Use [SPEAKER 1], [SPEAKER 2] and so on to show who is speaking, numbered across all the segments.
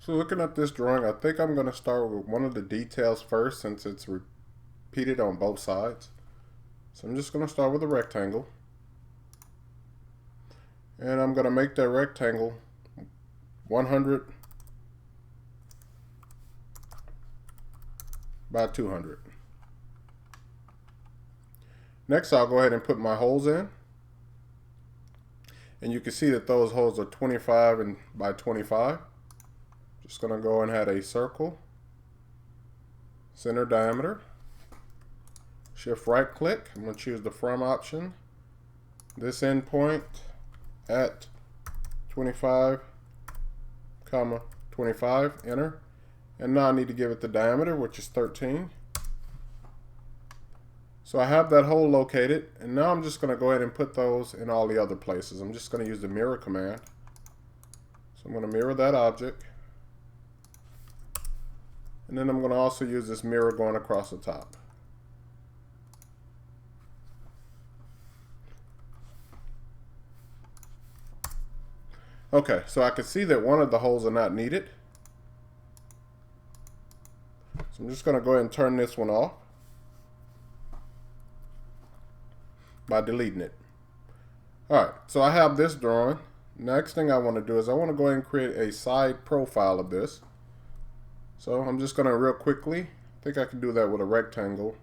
[SPEAKER 1] So looking at this drawing, I think I'm going to start with one of the details first since it's repeated on both sides. So I'm just going to start with a rectangle. And I'm going to make that rectangle 100 by 200. Next, I'll go ahead and put my holes in. And you can see that those holes are 25 and by 25. Just going to go and add a circle, center diameter. Shift right click. I'm going to choose the from option. This endpoint at 25, 25, enter. And now I need to give it the diameter, which is 13. So I have that hole located, and now I'm just going to go ahead and put those in all the other places. I'm just going to use the mirror command. So I'm going to mirror that object. And then I'm going to also use this mirror going across the top. Okay, so I can see that one of the holes are not needed. So I'm just going to go ahead and turn this one off by deleting it. Alright, so I have this drawing. Next thing I want to do is I want to go ahead and create a side profile of this. So I'm just going to real quickly, I think I can do that with a rectangle.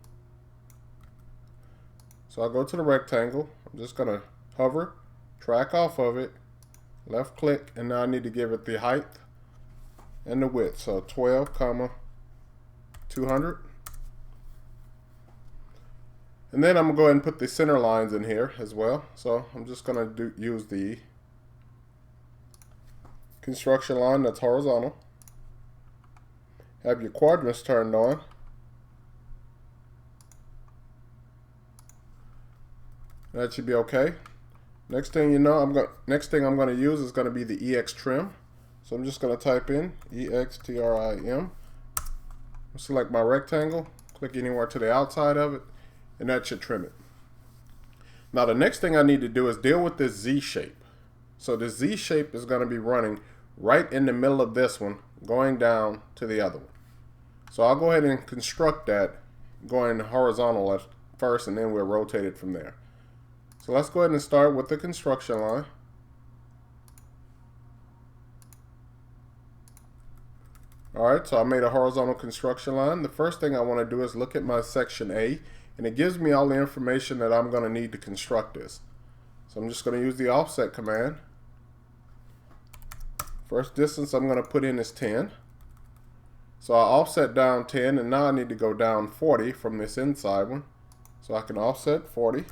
[SPEAKER 1] So I'll go to the rectangle. I'm just going to hover, track off of it, left click, and now I need to give it the height and the width. So 12, 200. And then I'm going to go ahead and put the center lines in here as well. So I'm just going to use the construction line that's horizontal. Have your quadrants turned on. That should be okay. Next thing you know, next thing I'm going to use is going to be the EX trim. So I'm just going to type in EXTRIM. Select my rectangle, click anywhere to the outside of it, and that should trim it. Now the next thing I need to do is deal with this Z shape. So the Z shape is going to be running right in the middle of this one, going down to the other one. So I'll go ahead and construct that going horizontal at first, and then we'll rotate it from there. So let's go ahead and start with the construction line. Alright, so I made a horizontal construction line. The first thing I want to do is look at my section A, and it gives me all the information that I'm going to need to construct this. So I'm just going to use the offset command. First distance I'm going to put in is 10. So I offset down 10, and now I need to go down 40 from this inside one. So I can offset 40.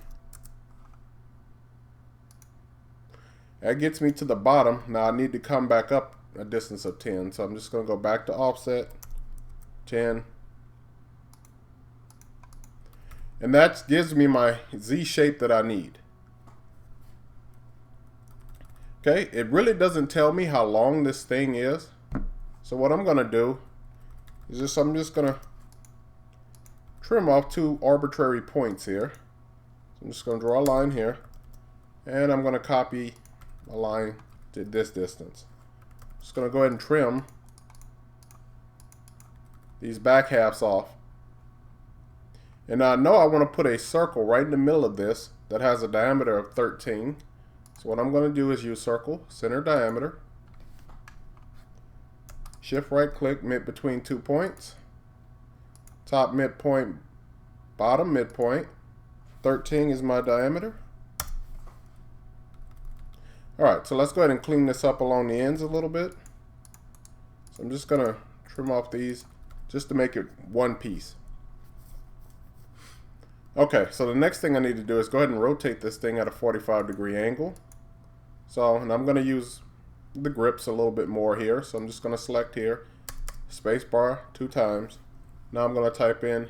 [SPEAKER 1] That gets me to the bottom. Now I need to come back up a distance of 10. So I'm just going to go back to offset 10. And that gives me my Z shape that I need. Okay, it really doesn't tell me how long this thing is. So what I'm going to do is I'm just going to trim off two arbitrary points here. So I'm just going to draw a line here, and I'm going to copy a line to this distance. Just going to go ahead and trim these back halves off. And now I know I want to put a circle right in the middle of this that has a diameter of 13. So what I'm going to do is use circle, center diameter, shift right click, mid between 2 points, top midpoint, bottom midpoint. 13 is my diameter. Alright, so let's go ahead and clean this up along the ends a little bit. So I'm just going to trim off these just to make it one piece. Okay, so the next thing I need to do is go ahead and rotate this thing at a 45-degree angle. So, and I'm going to use the grips a little bit more here. So I'm just going to select here, space bar 2 times. Now I'm going to type in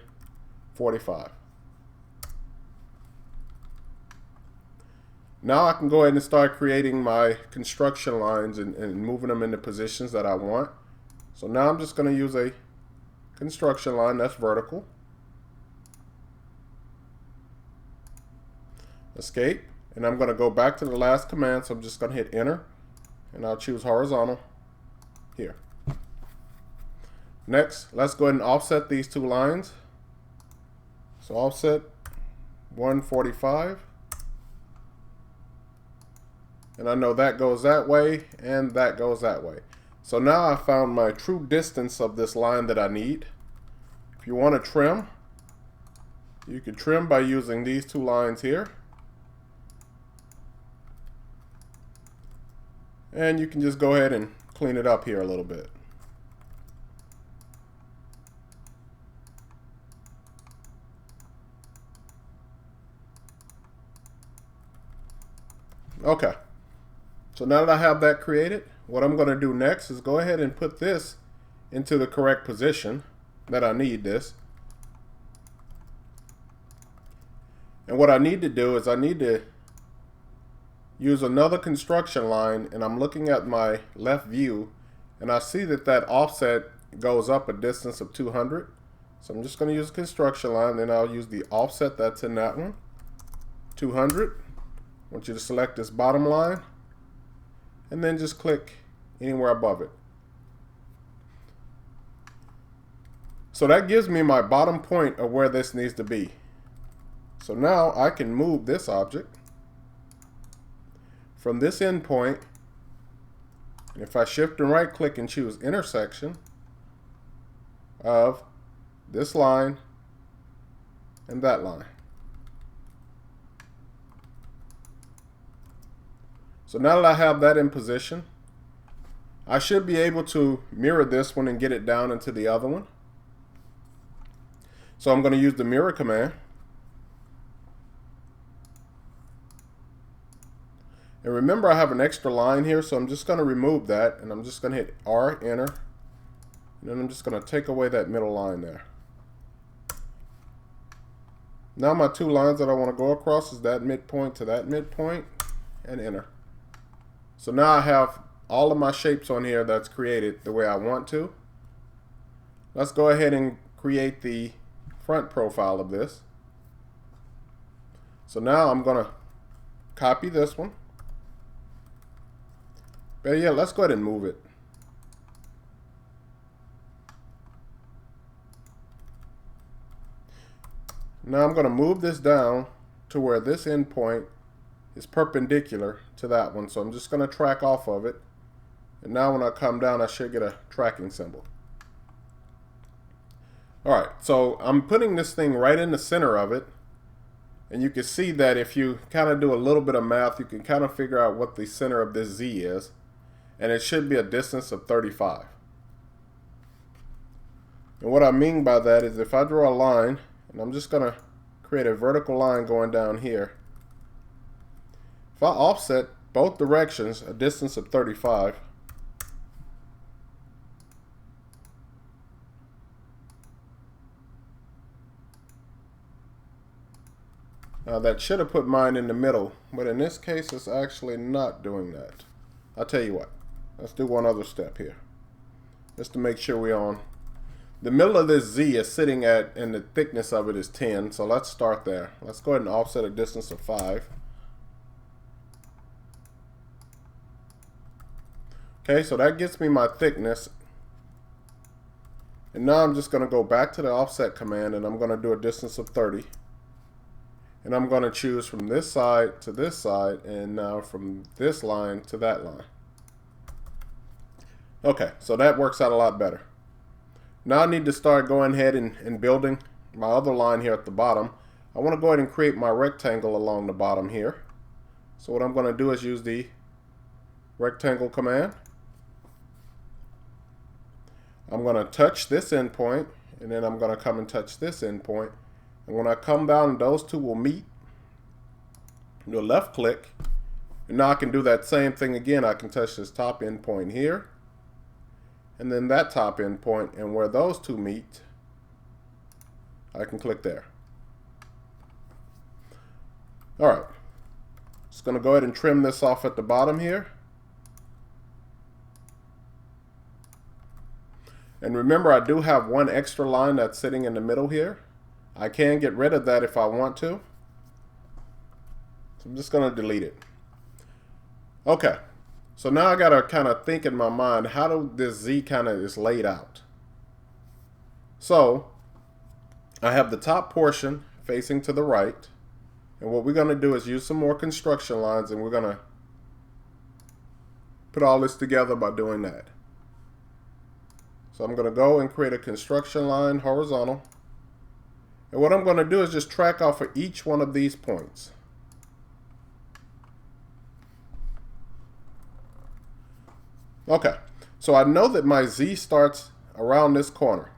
[SPEAKER 1] 45. Now I can go ahead and start creating my construction lines and moving them into positions that I want. So now I'm just going to use a construction line that's vertical. Escape, and I'm going to go back to the last command, so I'm just going to hit enter, and I'll choose horizontal here. Next, let's go ahead and offset these two lines. So offset 145. And I know that goes that way and that goes that way. So now I found my true distance of this line that I need. If you want to trim, you can trim by using these two lines here. And you can just go ahead and clean it up here a little bit. Okay. So now that I have that created, what I'm going to do next is go ahead and put this into the correct position that I need this. And what I need to do is I need to use another construction line, and I'm looking at my left view and I see that that offset goes up a distance of 200. So I'm just going to use a construction line, then I'll use the offset that's in that one, 200. I want you to select this bottom line and then just click anywhere above it. So that gives me my bottom point of where this needs to be. So now I can move this object from this endpoint, and if I shift and right click and choose intersection of this line and that line. So now that I have that in position, I should be able to mirror this one and get it down into the other one. So I'm going to use the mirror command. And remember, I have an extra line here, so I'm just going to remove that, and I'm just going to hit R, enter, and then I'm just going to take away that middle line there. Now my two lines that I want to go across is that midpoint to that midpoint, and enter. So now I have all of my shapes on here that's created the way I want to. Let's go ahead and create the front profile of this. So now I'm going to copy this one. But yeah, let's go ahead and move it. Now I'm going to move this down to where this endpoint is perpendicular to that one. So I'm just going to track off of it. And now when I come down, I should get a tracking symbol. Alright, so I'm putting this thing right in the center of it. And you can see that if you kind of do a little bit of math, you can kind of figure out what the center of this Z is. And it should be a distance of 35. And what I mean by that is if I draw a line, and I'm just going to create a vertical line going down here. If I offset both directions a distance of 35, now that should have put mine in the middle, but in this case it's actually not doing that. I'll tell you what, let's do one other step here just to make sure we're on. The middle of this Z is sitting at, and the thickness of it is 10, so let's start there. Let's go ahead and offset a distance of 5. Okay, so that gets me my thickness. And now I'm just going to go back to the offset command, and I'm going to do a distance of 30. And I'm going to choose from this side to this side, and now from this line to that line. Okay, so that works out a lot better. Now I need to start going ahead and building my other line here at the bottom. I want to go ahead and create my rectangle along the bottom here. So what I'm going to do is use the rectangle command. I'm going to touch this endpoint, and then I'm going to come and touch this endpoint. And when I come down, those two will meet. Do a left click, and now I can do that same thing again. I can touch this top endpoint here, and then that top endpoint, and where those two meet, I can click there. All right, just going to go ahead and trim this off at the bottom here. And remember, I do have one extra line that's sitting in the middle here. I can get rid of that if I want to. So I'm just going to delete it. Okay, so now I got to kind of think in my mind, how do this Z kind of is laid out? So I have the top portion facing to the right, and what we're going to do is use some more construction lines, and we're going to put all this together by doing that. So I'm going to go and create a construction line horizontal, and what I'm going to do is just track off of each one of these points. Okay, so I know that my Z starts around this corner.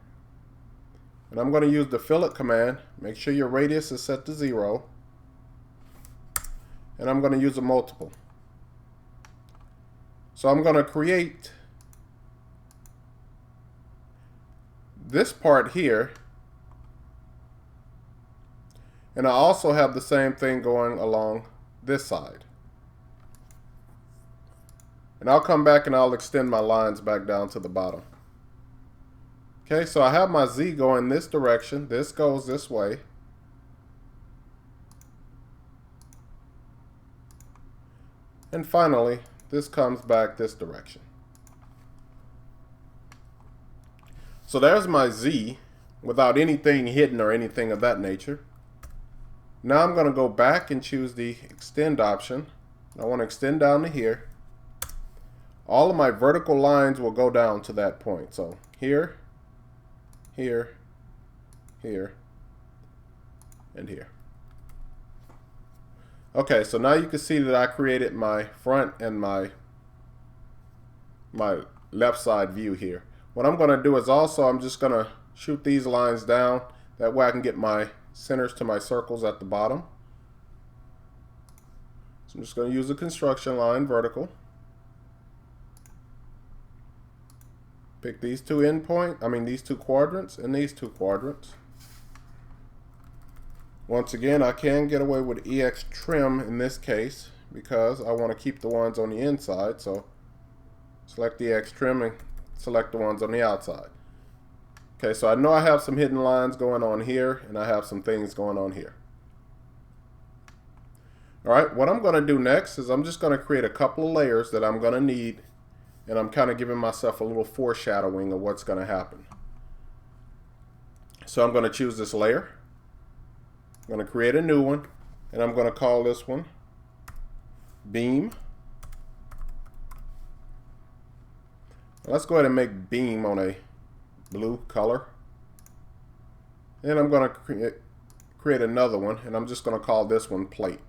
[SPEAKER 1] And I'm going to use the fillet command. Make sure your radius is set to 0. And I'm going to use a multiple. So I'm going to create this part here. And I also have the same thing going along this side. And I'll come back and I'll extend my lines back down to the bottom. Okay, so I have my Z going this direction. This goes this way. And finally, this comes back this direction. So there's my Z without anything hidden or anything of that nature. Now I'm going to go back and choose the extend option. I want to extend down to here. All of my vertical lines will go down to that point. So here, here, here, and here. Okay, so now you can see that I created my front and my left side view here. What I'm going to do is also I'm just going to shoot these lines down. That way I can get my centers to my circles at the bottom. So I'm just going to use a construction line vertical. Pick these two these two quadrants and these two quadrants. Once again, I can get away with EX trim in this case because I want to keep the ones on the inside. So select EX trim and select the ones on the outside. Okay, so I know I have some hidden lines going on here and I have some things going on here. Alright, what I'm going to do next is I'm just going to create a couple of layers that I'm going to need. And I'm kind of giving myself a little foreshadowing of what's going to happen. So I'm going to choose this layer. I'm going to create a new one. And I'm going to call this one Beam. Let's go ahead and make Beam on a blue color. And I'm going to create another one. And I'm just going to call this one Plate.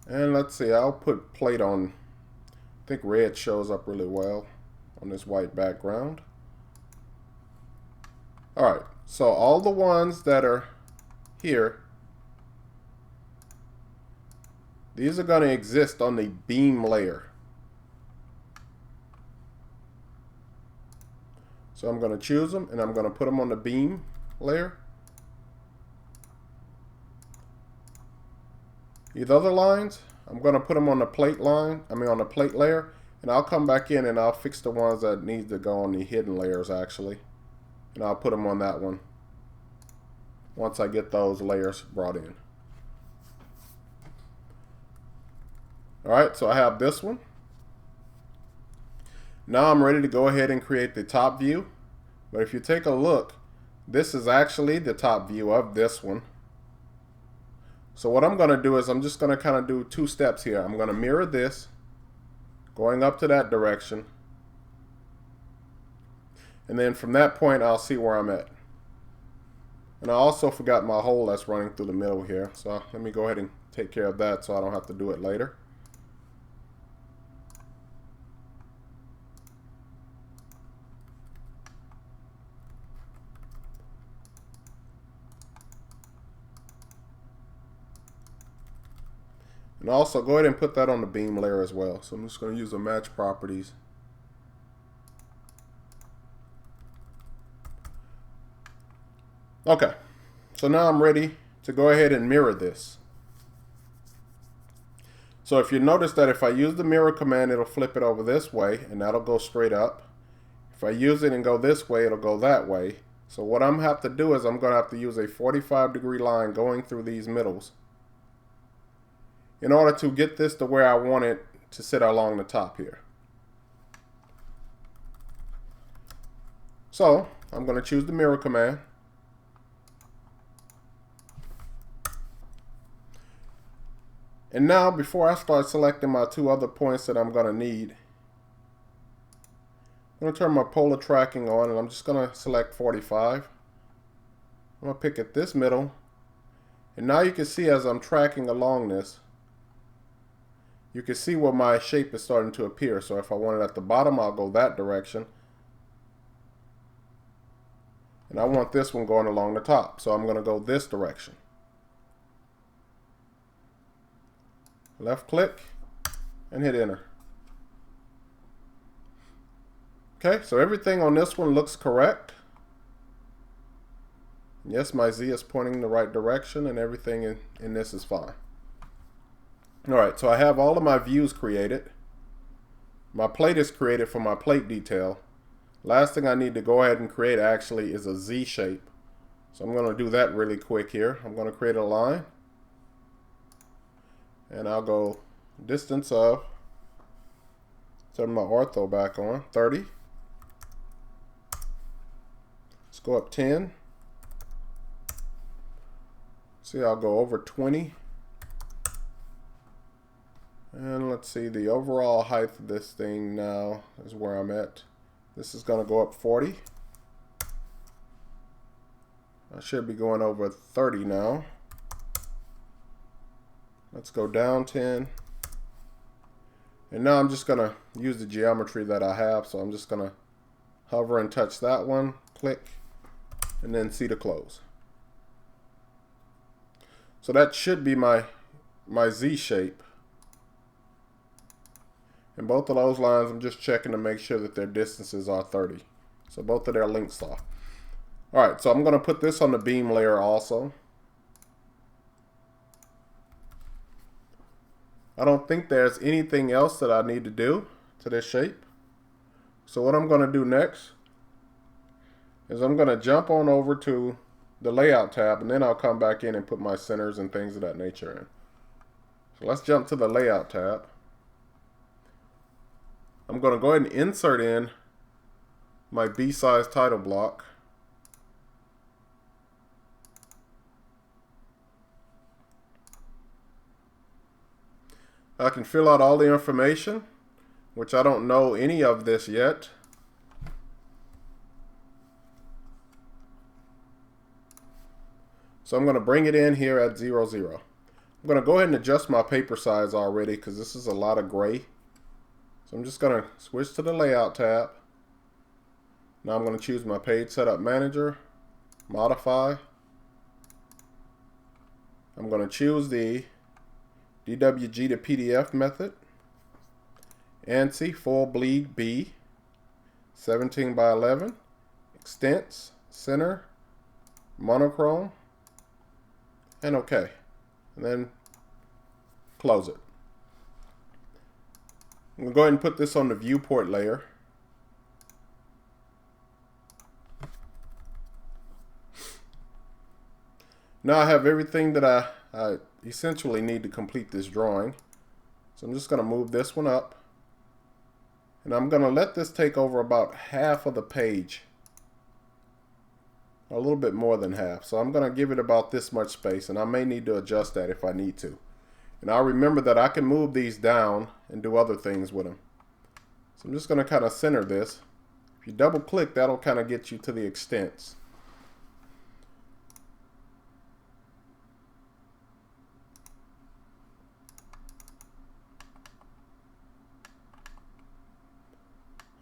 [SPEAKER 1] And let's see, I'll put plate on, I think red shows up really well on this white background. Alright, so all the ones that are here, these are going to exist on the beam layer. So I'm going to choose them and I'm going to put them on the beam layer. These other lines, I'm going to put them on the plate line, on the plate layer, and I'll come back in and I'll fix the ones that need to go on the hidden layers actually. And I'll put them on that one once I get those layers brought in. Alright, so I have this one. Now I'm ready to go ahead and create the top view. But if you take a look, this is actually the top view of this one. So what I'm going to do is I'm just going to kind of do two steps here. I'm going to mirror this, going up to that direction. And then from that point, I'll see where I'm at. And I also forgot my hole that's running through the middle here. So let me go ahead and take care of that so I don't have to do it later. And also go ahead and put that on the beam layer as well. So I'm just going to use the match properties. Okay, so now I'm ready to go ahead and mirror this. So if you notice that if I use the mirror command, it'll flip it over this way and that'll go straight up. If I use it and go this way, it'll go that way. So what I'm going to have to do is I'm going to have to use a 45-degree line going through these middles in order to get this to where I want it to sit along the top here. So I'm going to choose the mirror command. And now, before I start selecting my two other points that I'm going to need, I'm going to turn my polar tracking on, and I'm just going to select 45. I'm going to pick at this middle. And now you can see as I'm tracking along this, you can see where my shape is starting to appear. So if I want it at the bottom, I'll go that direction. And I want this one going along the top. So I'm going to go this direction. Left click and hit enter. Okay, so everything on this one looks correct. Yes, my Z is pointing in the right direction, and everything in this is fine. Alright, so I have all of my views created. My plate is created for my plate detail. Last thing I need to go ahead and create actually is a Z shape. So I'm going to do that really quick here. I'm going to create a line. And I'll go distance of, turn my ortho back on, 30. Let's go up 10. See, I'll go over 20. And let's see, the overall height of this thing now is where I'm at. This is going to go up 40. I should be going over 30 now. Let's go down 10. And now I'm just going to use the geometry that I have. So I'm just going to hover and touch that one, click, and then C to close. So that should be my Z shape. And both of those lines, I'm just checking to make sure that their distances are 30. So both of their lengths are. All right, so I'm going to put this on the beam layer also. I don't think there's anything else that I need to do to this shape. So what I'm going to do next is I'm going to jump on over to the layout tab, and then I'll come back in and put my centers and things of that nature in. So let's jump to the layout tab. I'm going to go ahead and insert in my B-size title block. I can fill out all the information, which I don't know any of this yet. So I'm going to bring it in here at 0, 0. I'm going to go ahead and adjust my paper size already because this is a lot of gray. So I'm just going to switch to the layout tab. Now I'm going to choose my page setup manager, modify. I'm going to choose the DWG to PDF method, ANSI full bleed B, 17 by 11, extents, center, monochrome, and OK. And then close it. I'm going to go ahead and put this on the viewport layer. Now I have everything that I essentially need to complete this drawing. So I'm just going to move this one up. And I'm going to let this take over about half of the page. A little bit more than half. So I'm going to give it about this much space, and I may need to adjust that if I need to. And I'll remember that I can move these down and do other things with them. So I'm just going to kind of center this. If you double click, that'll kind of get you to the extents.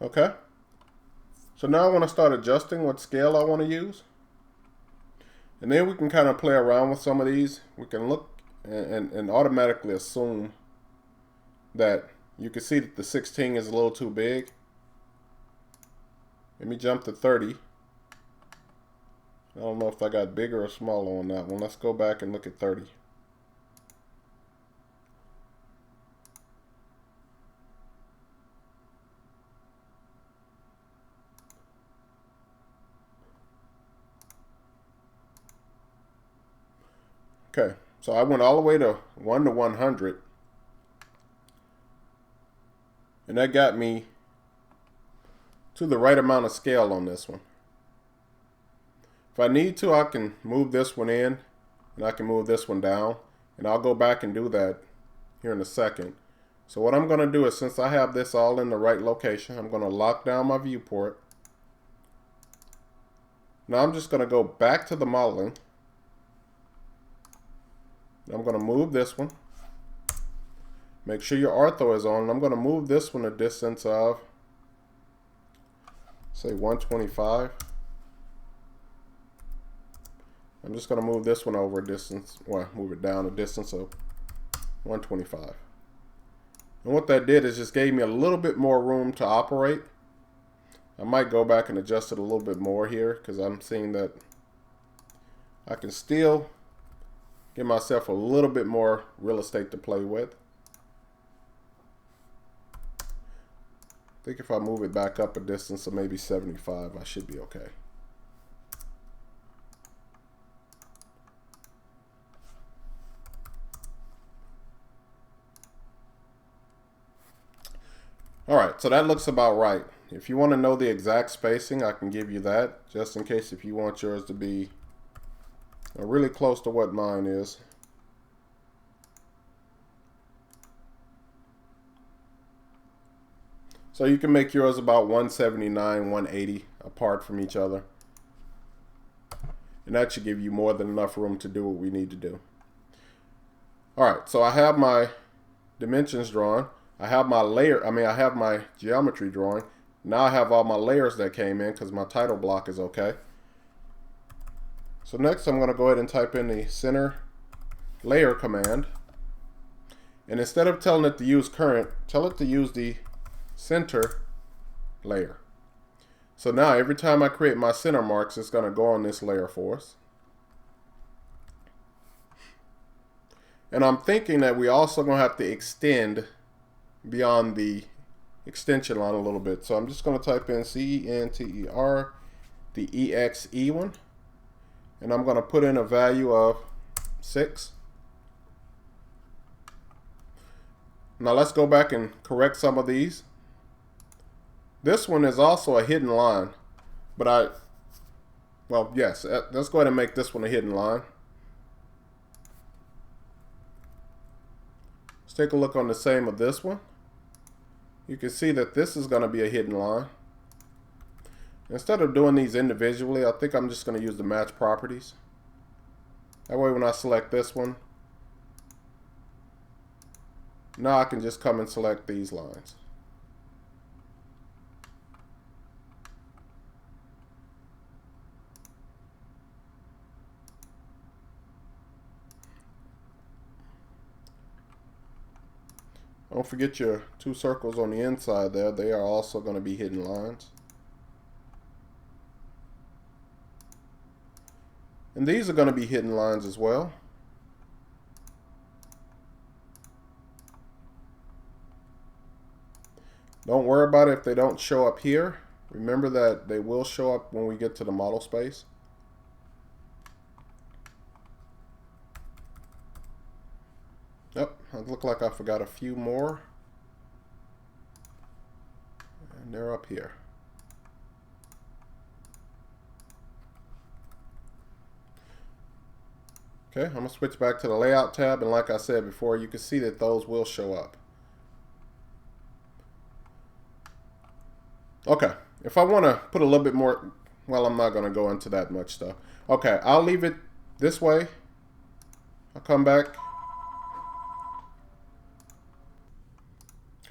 [SPEAKER 1] Okay. So now I want to start adjusting what scale I want to use. And then we can kind of play around with some of these. We can look and automatically assume that you can see that the 16 is a little too big. Let me jump to 30. I don't know if I got bigger or smaller on that one. Let's go back and look at 30. Okay, so I went all the way to 1 to 100. And that got me to the right amount of scale on this one. If I need to, I can move this one in and I can move this one down, and I'll go back and do that here in a second. So what I'm going to do is, since I have this all in the right location, I'm going to lock down my viewport. Now I'm just going to go back to the modeling. I'm going to move this one. Make sure your ortho is on. I'm going to move this one a distance of, say, 125. I'm just going to move this one over a distance, well, move it down a distance of 125. And what that did is just gave me a little bit more room to operate. I might go back and adjust it a little bit more here, because I'm seeing that I can still give myself a little bit more real estate to play with. I think if I move it back up a distance of maybe 75, I should be okay. All right, so that looks about right. If you want to know the exact spacing, I can give you that, just in case if you want yours to be really close to what mine is. So you can make yours about 179, 180 apart from each other. And that should give you more than enough room to do what we need to do. All right, so I have my dimensions drawn. I have my I have my geometry drawing. Now I have all my layers that came in because my title block is okay. So next I'm going to go ahead and type in the center layer command. And instead of telling it to use current, tell it to use the center layer. So now every time I create my center marks, it's going to go on this layer for us. And I'm thinking that we also going to have to extend beyond the extension line a little bit. So I'm just going to type in CENTER, the EXE one, and I'm going to put in a value of 6. Now let's go back and correct some of these. This one is also a hidden line, but well, yes, let's go ahead and make this one a hidden line. Let's take a look on the same of this one. You can see that this is going to be a hidden line. Instead of doing these individually, I think I'm just going to use the match properties. That way when I select this one, now I can just come and select these lines. Don't forget your 2 circles on the inside there. They are also going to be hidden lines. And these are going to be hidden lines as well. Don't worry about it if they don't show up here. Remember that they will show up when we get to the model space. Yep, it looked like I forgot a few more. And they're up here. Okay, I'm going to switch back to the layout tab, and like I said before, you can see that those will show up. Okay, if I want to put a little bit more, well, I'm not going to go into that much stuff. Okay, I'll leave it this way. I'll come back.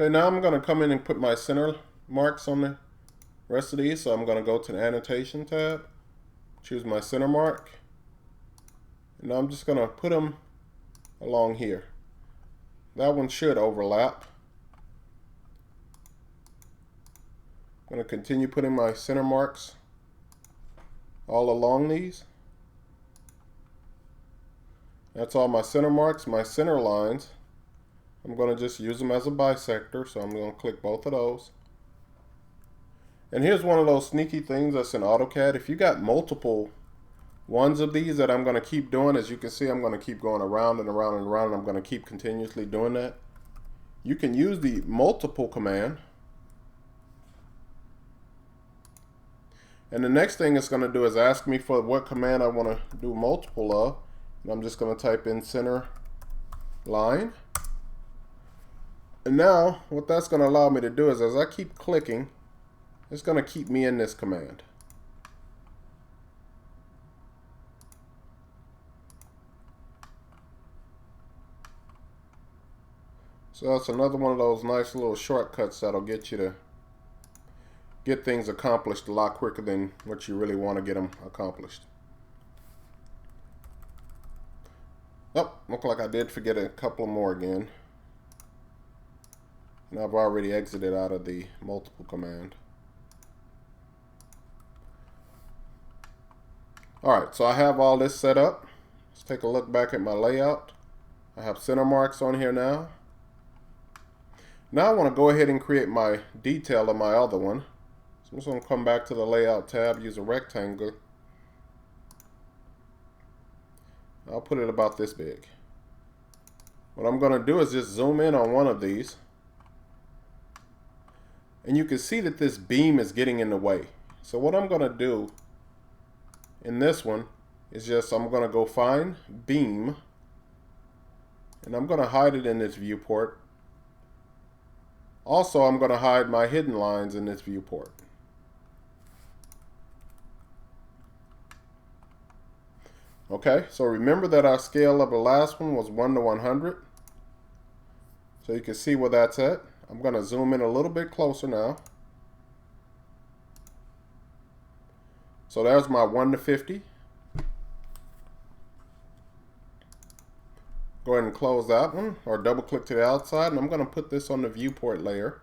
[SPEAKER 1] Okay, now I'm going to come in and put my center marks on the rest of these. So I'm going to go to the annotation tab, choose my center mark, and I'm just going to put them along here. That one should overlap. I'm going to continue putting my center marks all along these. That's all my center marks. My center lines, I'm going to just use them as a bisector, so I'm going to click both of those. And here's one of those sneaky things that's in AutoCAD. If you got multiple ones of these that I'm going to keep doing, as you can see, I'm going to keep going around and around and around, and I'm going to keep continuously doing that. You can use the multiple command, And the next thing it's going to do is ask me for what command I want to do multiple of. And I'm just going to type in center line. And now what that's going to allow me to do is as I keep clicking, it's going to keep me in this command. So that's another one of those nice little shortcuts that'll get you to get things accomplished a lot quicker than what you really want to get them accomplished. Oh, look like I did forget a couple more again. And I've already exited out of the multiple command. Alright, so I have all this set up. Let's take a look back at my layout. I have center marks on here now. Now I want to go ahead and create my detail of my other one. So I'm just going to come back to the layout tab, use a rectangle. I'll put it about this big. What I'm going to do is just zoom in on one of these. And you can see that this beam is getting in the way. So what I'm going to do in this one is just I'm going to go find beam. And I'm going to hide it in this viewport. Also, I'm going to hide my hidden lines in this viewport. Okay, so remember that our scale of the last one was 1 to 100. So you can see where that's at. I'm going to zoom in a little bit closer now. So there's my 1 to 50. Go ahead and close that one, or double click to the outside, and I'm going to put this on the viewport layer.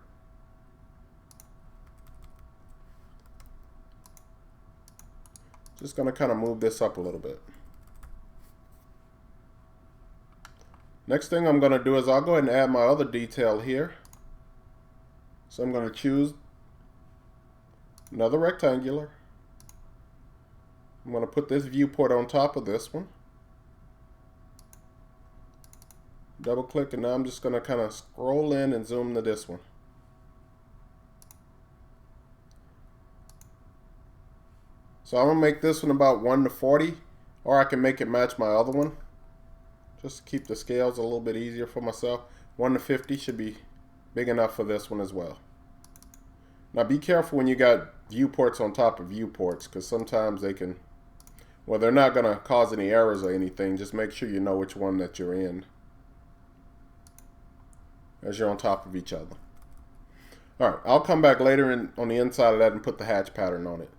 [SPEAKER 1] Just going to kind of move this up a little bit. Next thing I'm going to do is I'll go ahead and add my other detail here. So I'm going to choose another rectangular. I'm going to put this viewport on top of this one. Double click, and now I'm just going to kind of scroll in and zoom to this one. So I'm going to make this one about 1 to 40, or I can make it match my other one. Just to keep the scales a little bit easier for myself. 1 to 50 should be big enough for this one as well. Now be careful when you got viewports on top of viewports, because sometimes they can, well, they're not going to cause any errors or anything. Just make sure you know which one that you're in as you're on top of each other. Alright, I'll come back later on the inside of that and put the hatch pattern on it.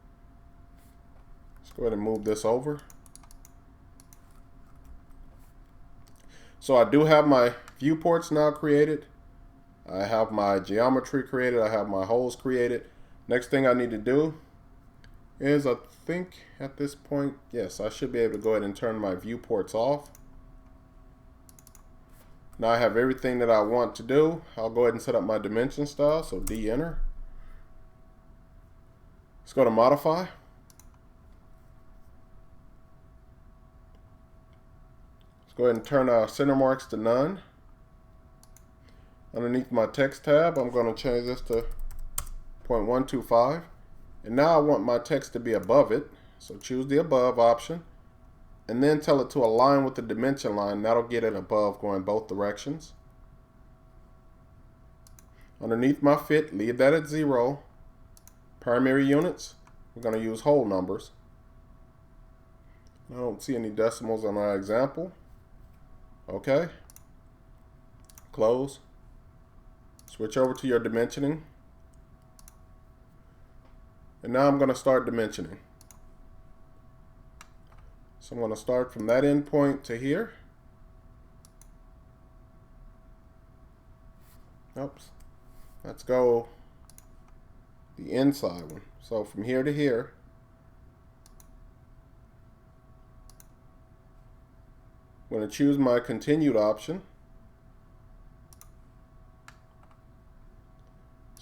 [SPEAKER 1] Let's go ahead and move this over. So I do have my viewports now created. I have my geometry created. I have my holes created. Next thing I need to do is, I think at this point, yes, I should be able to go ahead and turn my viewports off. Now I have everything that I want to do. I'll go ahead and set up my dimension style. So D, enter. Let's go to modify. Go ahead and turn our center marks to none. Underneath my text tab, I'm going to change this to 0.125. And now I want my text to be above it. So choose the above option. And then tell it to align with the dimension line. That'll get it above, going both directions. Underneath my fit, leave that at 0. Primary units, we're going to use whole numbers. I don't see any decimals on our example. Okay. Close. Switch over to your dimensioning. And now I'm going to start dimensioning. So I'm going to start from that end point to here. Oops. Let's go the inside one. So from here to here. I'm going to choose my continued option.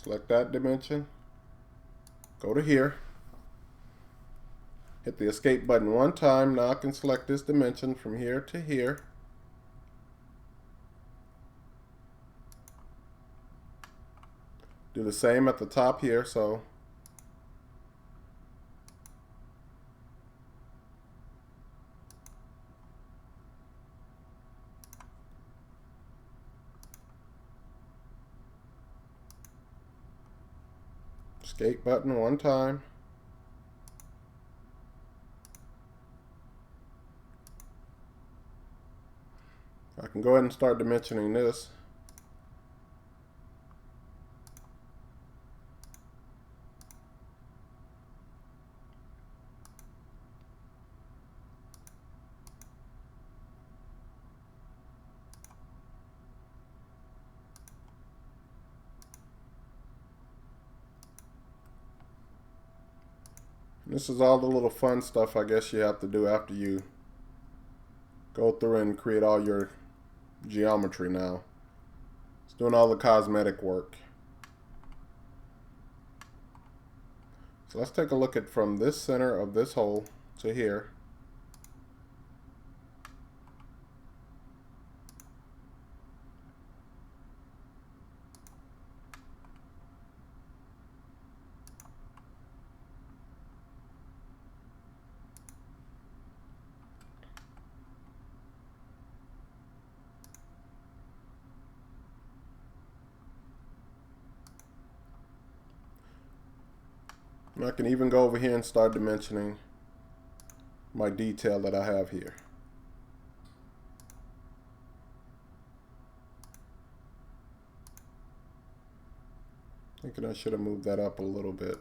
[SPEAKER 1] Select that dimension. Go to here. Hit the escape button one time. Now I can select this dimension from here to here. Do the same at the top here. So Escape button one time. I can go ahead and start dimensioning this. This is all the little fun stuff I guess you have to do after you go through and create all your geometry now. It's doing all the cosmetic work. So let's take a look at from this center of this hole to here. And I can even go over here and start dimensioning my detail that I have here. Thinking I should have moved that up a little bit.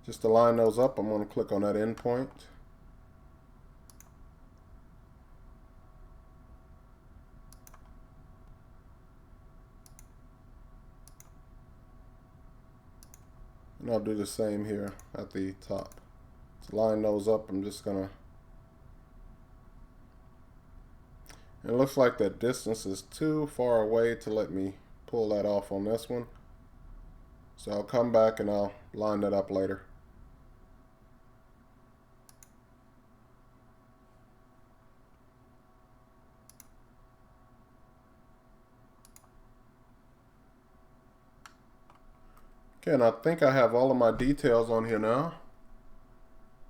[SPEAKER 1] Just to line those up, I'm going to click on that endpoint. And I'll do the same here at the top. To line those up, I'm just gonna, it looks like that distance is too far away to let me pull that off on this one. So I'll come back and I'll line that up later. Okay, and I think I have all of my details on here now.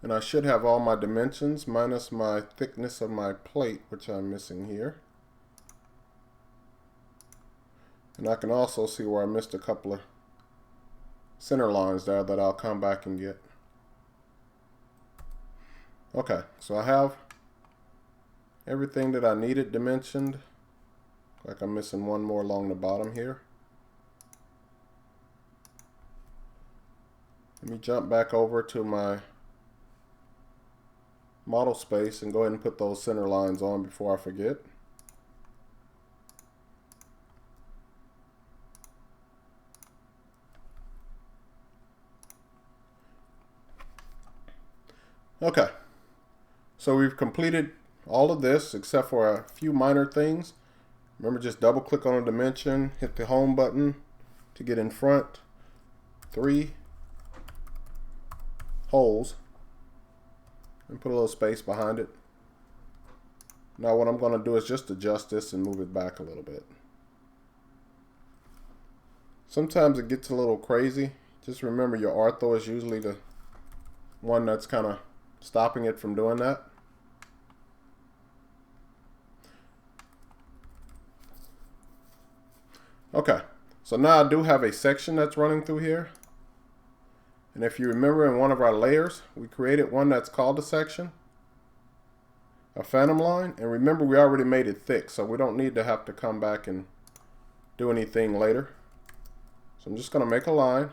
[SPEAKER 1] And I should have all my dimensions minus my thickness of my plate, which I'm missing here. And I can also see where I missed a couple of center lines there that I'll come back and get. Okay, so I have everything that I needed dimensioned. Like I'm missing one more along the bottom here. Let me jump back over to my model space and go ahead and put those center lines on before I forget. Okay, so we've completed all of this except for a few minor things. Remember, just double click on a dimension, hit the home button to get in front. 3 holes and put a little space behind it. Now what I'm going to do is just adjust this and move it back a little bit. Sometimes it gets a little crazy. Just remember your ortho is usually the one that's kind of stopping it from doing that. Okay, so now I do have a section that's running through here. And if you remember in one of our layers, we created one that's called a section, a phantom line. And remember, we already made it thick, so we don't need to have to come back and do anything later. So I'm just going to make a line.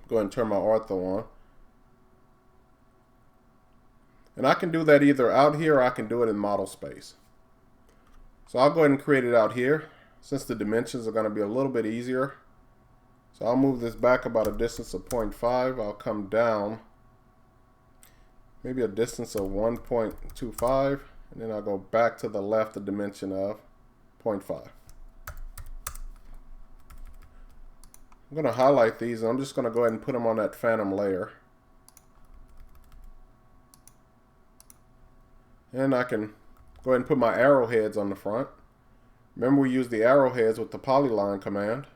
[SPEAKER 1] Go ahead and turn my ortho on. And I can do that either out here or I can do it in model space. So I'll go ahead and create it out here since the dimensions are going to be a little bit easier. So I'll move this back about a distance of 0.5. I'll come down maybe a distance of 1.25, and then I'll go back to the left a dimension of 0.5. I'm going to highlight these and I'm just going to go ahead and put them on that phantom layer. And I can go ahead and put my arrowheads on the front. Remember, we use the arrowheads with the polyline command.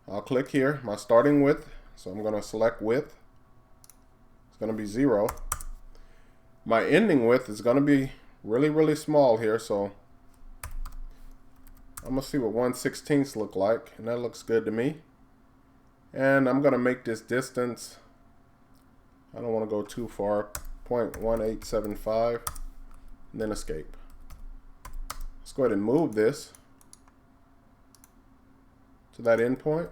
[SPEAKER 1] I'll click here, my starting width. So I'm going to select width. It's going to be 0. My ending width is going to be really small here, so I'm going to see what 1/16 look like, and that looks good to me. And I'm going to make this distance, I don't want to go too far, 0.1875, and then escape. Let's go ahead and move this to that endpoint.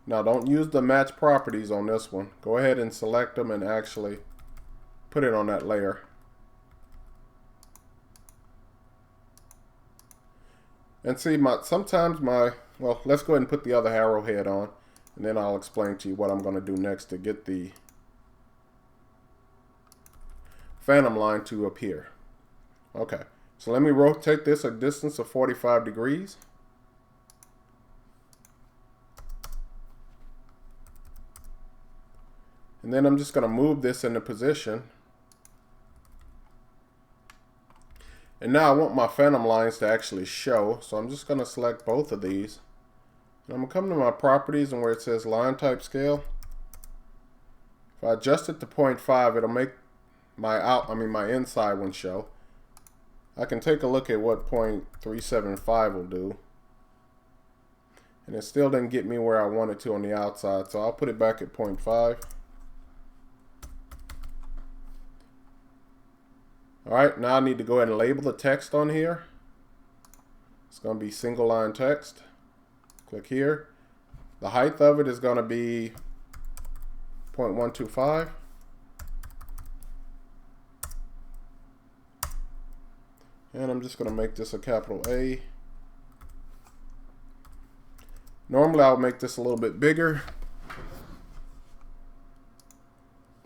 [SPEAKER 1] Now don't use the match properties on this one. Go ahead and select them and actually put it on that layer. And see, sometimes well, let's go ahead and put the other arrowhead on, and then I'll explain to you what I'm going to do next to get the phantom line to appear. Okay, so let me rotate this a distance of 45 degrees. And then I'm just going to move this into position. And now I want my phantom lines to actually show, so I'm just going to select both of these. And I'm going to come to my properties, and where it says line type scale, if I adjust it to 0.5, it'll make my inside one show. I can take a look at what 0.375 will do. And it still didn't get me where I wanted to on the outside, so I'll put it back at 0.5. Alright, now I need to go ahead and label the text on here. It's going to be single line text. Click here. The height of it is going to be 0.125. And I'm just going to make this a capital A. Normally I'll make this a little bit bigger,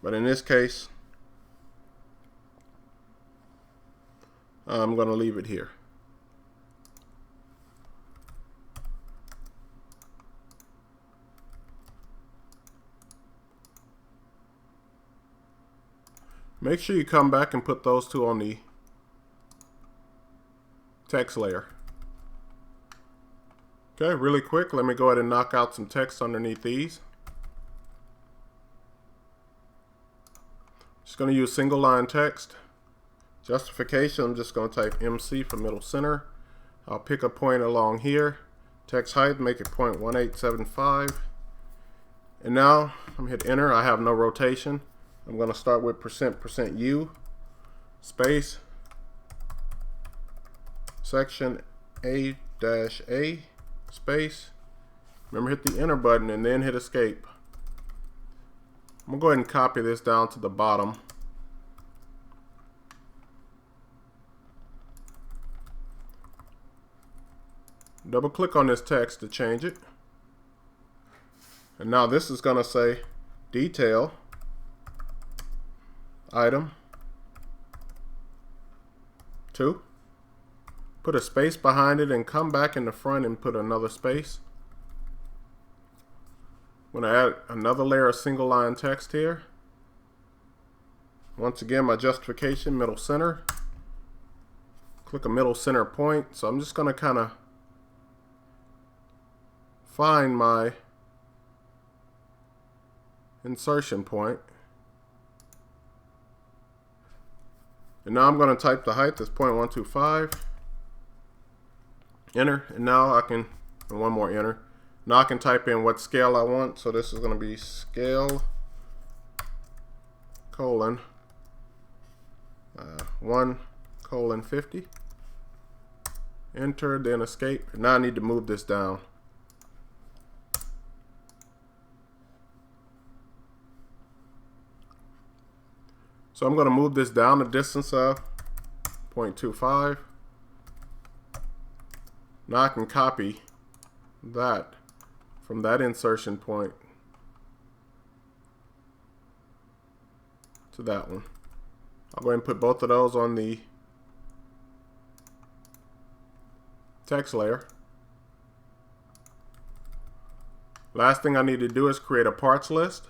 [SPEAKER 1] but in this case I'm going to leave it here. Make sure you come back and put those two on the text layer. Okay, really quick, let me go ahead and knock out some text underneath these. Just going to use single line text. Justification, I'm just going to type MC for middle center. I'll pick a point along here. Text height, make it 0.1875. And now I'm hit enter. I have no rotation. I'm going to start with %% space section A space. Remember, hit the enter button and then hit escape. I'm going to go ahead and copy this down to the bottom. Double click on this text to change it. And now this is going to say detail item 2. Put a space behind it and come back in the front and put another space. I'm going to add another layer of single line text here. Once again, my justification, middle center. Click a middle center point. So I'm just going to kind of find my insertion point. And now I'm going to type the height as 0.125. Enter. And now I can, and one more enter. Now I can type in what scale I want. So this is going to be scale colon 1:50. Enter, then escape. Now I need to move this down. So I'm going to move this down a distance of 0.25. Now I can copy that from that insertion point to that one. I'll go ahead and put both of those on the text layer. Last thing I need to do is create a parts list.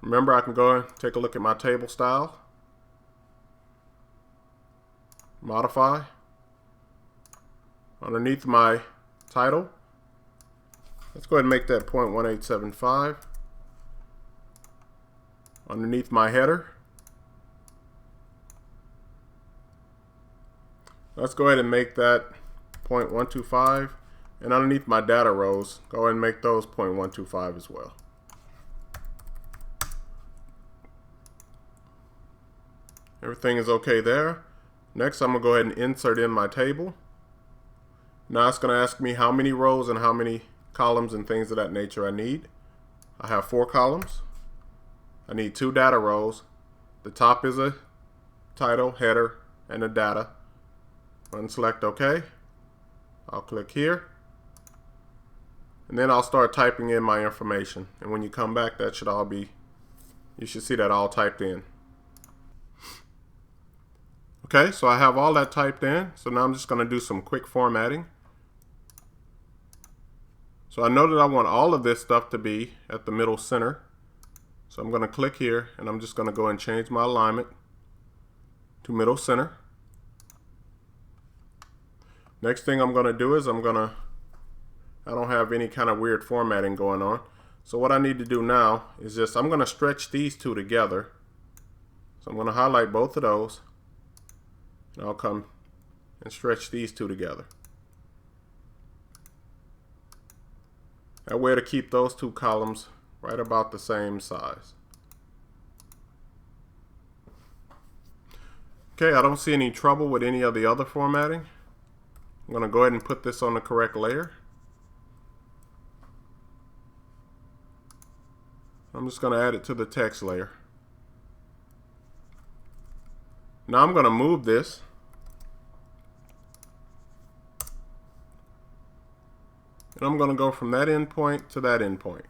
[SPEAKER 1] Remember, I can go and take a look at my table style, modify, underneath my title. Let's go ahead and make that 0.1875. Underneath my header, Let's go ahead and make that 0.125, and underneath my data rows, go ahead and make those 0.125 as well. Everything is okay there. Next, I'm going to go ahead and insert in my table. Now it's going to ask me how many rows and how many columns and things of that nature I need. I have 4 columns. I need 2 data rows. The top is a title, header, and a data. And select OK. I'll click here. And then I'll start typing in my information. And when you come back, that should all be, you should see that all typed in. Okay, so I have all that typed in. So now I'm just going to do some quick formatting. So I know that I want all of this stuff to be at the middle center. So I'm going to click here and I'm just going to go and change my alignment to middle center. Next thing I'm going to do is I don't have any kind of weird formatting going on. So what I need to do now is I'm going to stretch these two together. So I'm going to highlight both of those. And I'll come and stretch these two together. That way to keep those 2 columns right about the same size. Okay, I don't see any trouble with any of the other formatting. I'm going to go ahead and put this on the correct layer. I'm just going to add it to the text layer. Now I'm going to move this. And I'm going to go from that endpoint to that endpoint.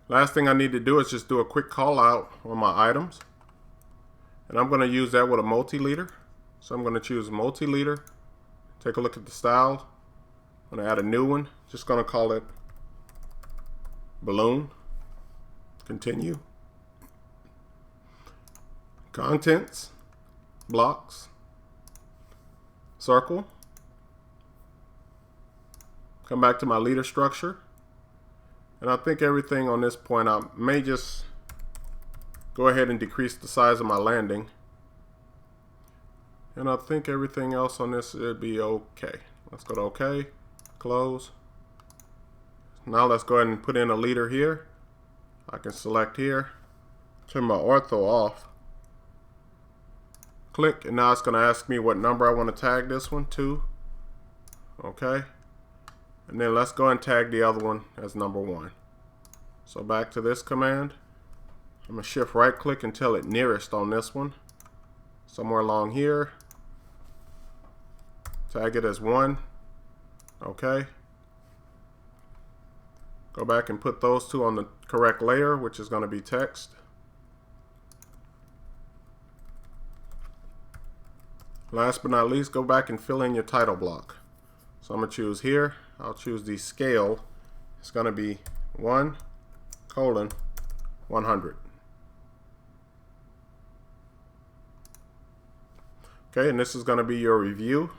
[SPEAKER 1] Last thing I need to do is just do a quick call out on my items. And I'm going to use that with a multi-leader. So I'm going to choose multi-leader. Take a look at the style. I'm going to add a new one. Just going to call it balloon. Continue. Contents. Blocks. Circle. Come back to my leader structure. And I think everything on this point, I may just go ahead and decrease the size of my landing. And I think everything else on this should be okay. Let's go to OK, close. Now let's go ahead and put in a leader here. I can select here, turn my ortho off. Click, and now it's going to ask me what number I want to tag this one to. Okay. And then let's go and tag the other one as number 1. So back to this command. I'm going to shift right click and tell it nearest on this one. Somewhere along here. Tag it as 1. Okay. Go back and put those 2 on the correct layer, which is going to be text. Last but not least, go back and fill in your title block. So I'm going to choose here. I'll choose the scale. It's going to be 1:100. Okay, and this is going to be your review